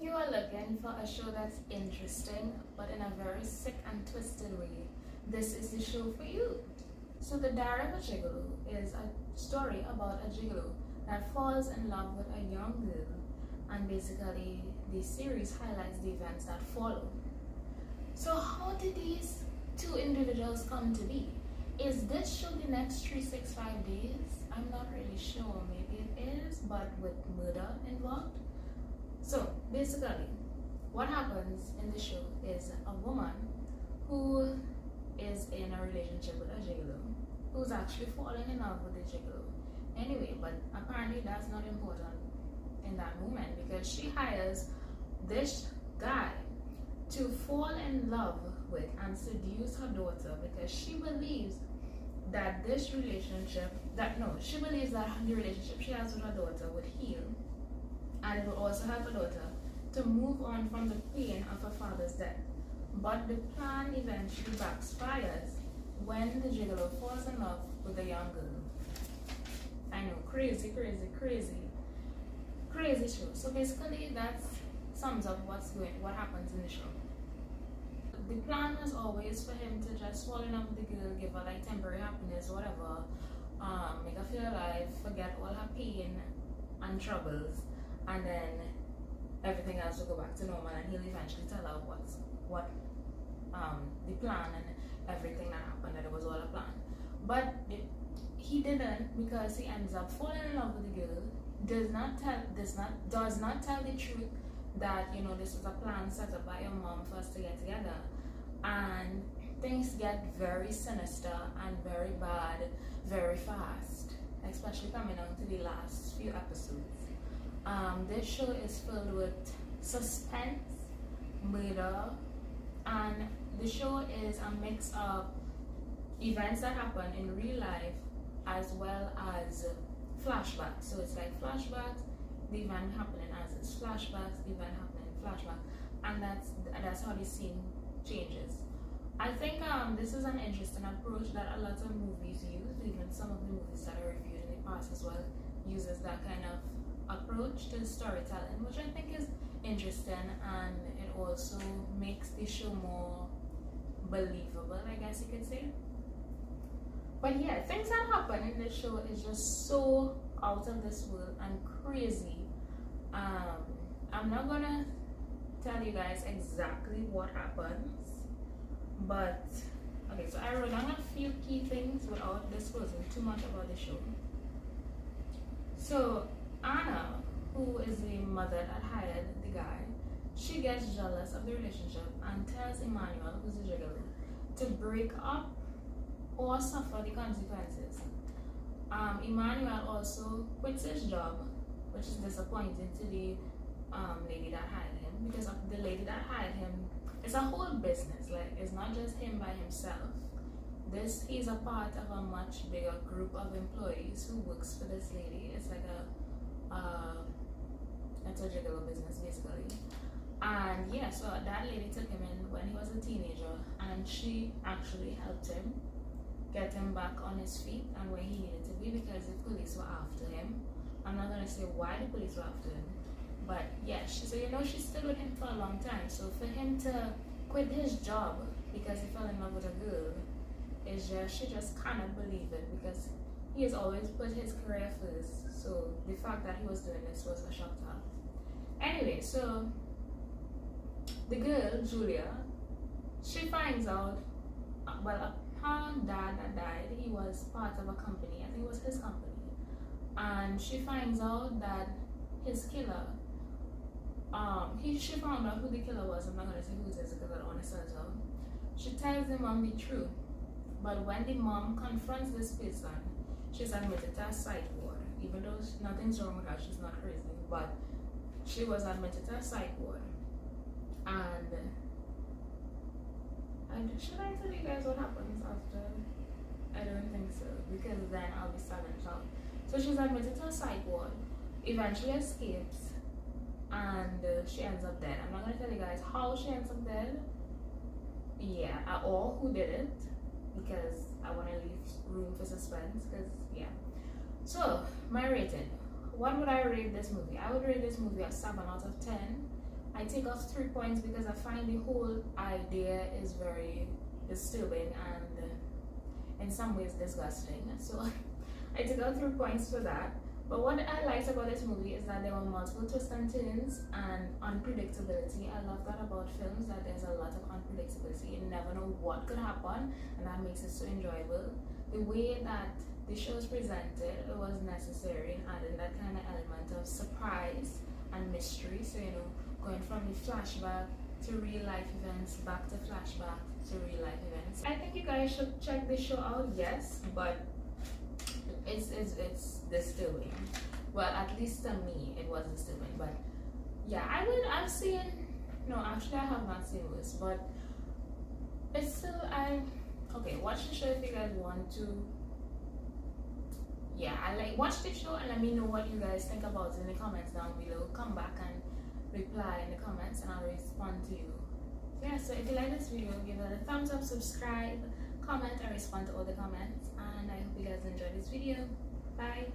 you are looking for a show that's interesting but in a very sick and twisted way, this is the show for you. So, The Diary of a Gigolo is a story about a gigolo that falls in love with a young girl, and basically, the series highlights the events that follow. So, how did these two individuals come to be? Is this show the next 365 days? I'm not really sure. Maybe it is, but with murder involved. So basically, what happens in the show is a woman who is in a relationship with a gigolo, who's actually falling in love with the gigolo. Anyway, but apparently that's not important in that moment because she hires this guy to fall in love with and seduce her daughter because she believes that this relationship, she believes that the relationship she has with her daughter would heal, and it will also help her daughter to move on from the pain of her father's death. But the plan eventually backfires when the gigolo falls in love with the young girl. I know, crazy show. So basically, that sums up what happens in the show. The plan was always for him to just fall in love with the girl, give her like temporary happiness, whatever, make her feel alive, forget all her pain and troubles, and then everything else will go back to normal, and he'll eventually tell her what the plan and everything that happened, that it was all a plan. But he didn't, because he ends up falling in love with the girl, does not tell the truth that this was a plan set up by your mom for us to get together, and things get very sinister and very bad very fast, especially coming down to the last few episodes. This show is filled with suspense, murder, and the show is a mix of events that happen in real life as well as flashbacks. So it's like flashbacks, the event happening as it's flashbacks, the event happening flashback, and that's how the scene changes. I think this is an interesting approach that a lot of movies use. Even some of the movies that are reviewed in the past as well uses that kind of approach to storytelling, which I think is interesting, and it also makes the show more believable, I guess you could say. But yeah, things that happen in this show is just so out of this world and crazy. I'm not gonna tell you guys exactly what happens, but okay, so I wrote down a few key things without disclosing too much about the show. So Anna, who is the mother that hired the guy, she gets jealous of the relationship and tells Emmanuel, who's the gigolo, to break up or suffer the consequences. Emmanuel also quits his job, which is disappointing to the lady that hired him, because the lady that hired him, it's a whole business. Like, it's not just him by himself. He's a part of a much bigger group of employees who works for this lady. It's like it's a gigolo business basically. And yeah, so that lady took him in when he was a teenager, and she actually helped him get him back on his feet and where he needed to be, because the police were after him. I'm not gonna say why the police were after him, but yeah, she stood with him for a long time. So for him to quit his job because he fell in love with a girl, she just cannot believe it, because he has always put his career first. So the fact that he was doing this was a shock to her. Anyway, so the girl, Julia, she finds out, her dad that died, he was part of a company, I think it was his company, and she finds out that his killer, she found out who the killer was. I'm not going to say who it is because I don't want to sell it out. She tells the mom the truth, but when the mom confronts this person, she's admitted to a psych ward, even though nothing's wrong with her, she's not crazy, but she was admitted to a psych ward. And should I tell you guys what happens after? I don't think so, because then I'll be silent out. So she's admitted to a psych ward, eventually escapes, and she ends up dead. I'm not going to tell you guys how she ends up dead, or who did it, because I want to leave room for suspense, because yeah. So, my rating. What would I rate this movie? I would rate this movie a 7 out of 10. I I take off 3 points because I find the whole idea is very disturbing and in some ways disgusting. So I took out 3 points for that. But what I liked about this movie is that there were multiple twists and turns and unpredictability. I love that about films, that there's a lot of unpredictability. You never know what could happen, and that makes it so enjoyable. The way that the show is presented, it was necessary in adding that kind of element of surprise and mystery. So, going from the flashback to real life events, back to flashback to real life events. I think you guys should check this show out, yes, but it's disturbing. Well, at least to me it was disturbing. But yeah, I've seen, no, actually I have not seen this, but it's still, okay, watch the show if you guys want to. Yeah, watch the show and let me know what you guys think about it in the comments down below. Come back and reply in the comments and I'll respond to you. Yeah, so if you like this video, give it a thumbs up, subscribe, comment, and respond to all the comments. And I hope you guys enjoyed this video. Bye.